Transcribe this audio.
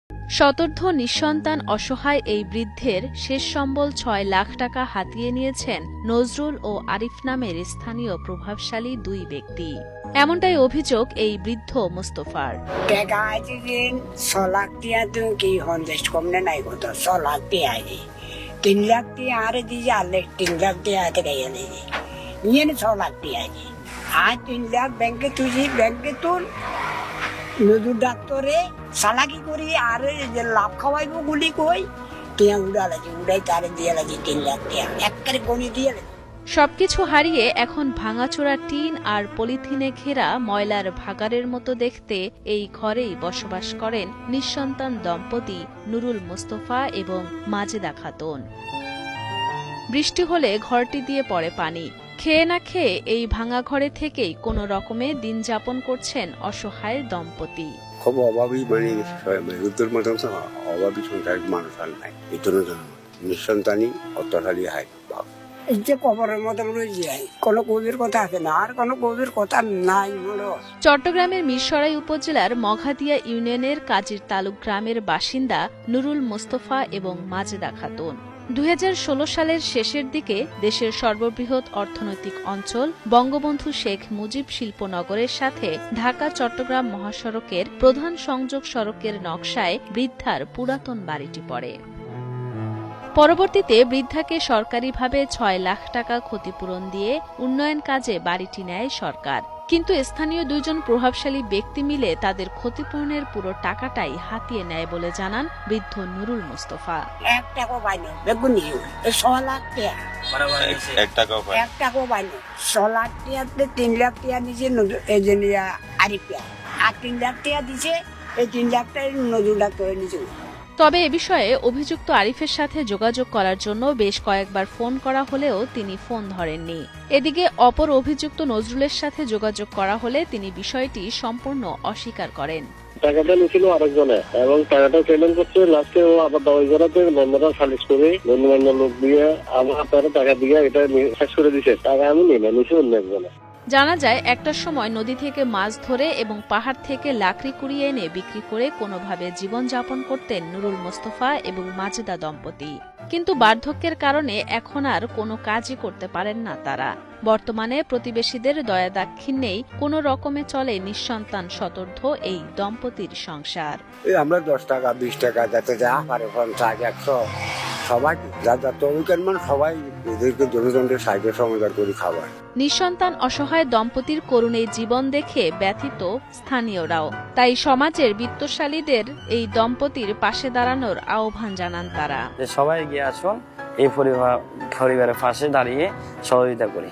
শতর্ধ নিঃসন্তান অসহায় এই বৃদ্ধের শেষ সম্বল ৬ লাখ টাকা হাতিয়ে নিয়েছেন নজরুল ও আরিফ নামের স্থানীয় প্রভাবশালী দুই ব্যক্তি। এমনটাই অভিযোগ এই বৃদ্ধ মোস্তফার। টাকা আছে যে ৬ লাখ টিয়া তুমি কি হন্দেস্ট কমনে নাই কত ৬ লাখ টিয়া আছে ৩ লাখ টিয়া আরে দিয়ে আলে ৩ লাখ টিয়া হাতে গাইয়া দিয়ে নিয়ে ৬ লাখ টিয়া আছে আর ৩ লাখ ব্যাংকে তুই ব্যাংকে তুল নজর ডাক্তারে সালাকি করি আর যে লাভ খাওয়াইব গুলি কই টিয়া উড়া লাগে উড়াই তারে দিয়ে লাগে ৩ লাখ টিয়া একবারে গণি দিয়ে লাগে। সবকিছু হারিয়ে এখন ভাঙাচোরা টিন আর পলিথিনে ঘেরা ময়লার ভাগাড়ের মতো দেখতে এই ঘরেই বসবাস করেন নিঃসন্তান দম্পতি নুরুল মোস্তফা এবং মাজেদা খাতুন। বৃষ্টি হলে ঘরটি দিয়ে পড়ে পানি। খেয়ে না খেয়ে এই ভাঙা ঘরে থেকেই কোনো রকমে দিন যাপন করছেন অসহায় দম্পতি। খুব অভাবী উত্তর মতন অভাবী সংখ্যার মানুষ আর নাই এই জন্য নিঃসন্তানই অত্যাচারী হয় ভাব এই যে কবরের মতো রয়েছে কোনো কবির কথা আছে না আর কোনো কবির কথা নাই। চট্টগ্রামের মিরসরাই উপজেলার মঘাদিয়া ইউনিয়নের কাজীর তালুক গ্রামের বাসিন্দা নুরুল মোস্তফা এবং মাজেদা খাতুন। ২০১৬ সালের শেষের দিকে দেশের সর্ববৃহৎ অর্থনৈতিক অঞ্চল বঙ্গবন্ধু শেখ মুজিব শিল্পনগরের সাথে ঢাকা চট্টগ্রাম মহাসড়কের প্রধান সংযোগ সড়কের নকশায় বৃদ্ধার পুরাতন বাড়িটি পড়ে। পরবর্তীতে বৃদ্ধাকে সরকারিভাবে ৬ লাখ টাকা ক্ষতিপূরণ দিয়ে উন্নয়ন কাজে বাড়িটি নেয় সরকার। কিন্তু স্থানীয় দুইজন প্রভাবশালী ব্যক্তি মিলে তাদের ক্ষতিপূরণের পুরো টাকাটাই হাতিয়ে নেয় বলে জানান বৃদ্ধ নুরুল মোস্তফা। ১ টাকাও পাইনি বেগুনি ৬ লাখ টাকা ১ টাকাও পায় ১ টাকাও পাইনি ৬ লাখ টাকাতে ৩ লাখ টাকা দিয়েছে আরিফিয়া আর ৩ লাখ টাকা দিয়েছে এই ৩ লাখ টাকা নজরুল ডাক্তার নিচে। তবে এ বিষয়ে অভিযুক্ত আরিফের সাথে যোগাযোগ করার জন্য বেশ কয়েকবার ফোন করা হলেও তিনি ফোন ধরেননি। এদিকে অপর অভিযুক্ত নজরুলের সাথে যোগাযোগ করা হলে তিনি বিষয়টি সম্পূর্ণ অস্বীকার করেন। টাকাটা নিয়েছিল আরেকজনে এবং টাকাটা পেমেন্ট করছে লাস্টে ও আবার দাওয়াই করাতে নম্বরটা সালিশ করে বন্ধুবান্ধব লোক দিয়ে আবার আপনারা টাকা দিয়ে এটা শেষ করে দিছে। টাকা আমি নিই না, নিচে অন্য একজনে। জানা যায় একটার সময় নদী থেকে মাছ ধরে এবং পাহাড় থেকে লাকড়ি কুড়িয়ে এনে বিক্রি করে কোনোভাবে জীবনযাপন করতেন নুরুল মোস্তফা এবং মাজেদা দম্পতি। কিন্তু বার্ধক্যের কারণে এখন আর কোনো কাজই করতে পারেন না তারা। বর্তমানে প্রতিবেশীদের দয়া দাক্ষিণ্যেই কোনো রকমে চলে নিঃসন্তান শতর্ধ এই দম্পতির সংসার। আমরা ১০ টাকা ২০ টাকা যাতে যা পারে ৫০ ১০০ সবাই যা তবিকার মান সবাই এদেরকে জনগণের সাহায্য সমাধান করে খাবার। নিঃসন্তান অসহায় দম্পতির করুণ এই জীবন দেখে ব্যথিত স্থানীয়রাও। তাই সমাজের বিত্তশালীদের এই দম্পতির পাশে দাঁড়ানোর আহ্বান জানান তারা। সবাই এগিয়ে আসুন, এই পরিবারের পাশে দাঁড়িয়ে সহযোগিতা করি।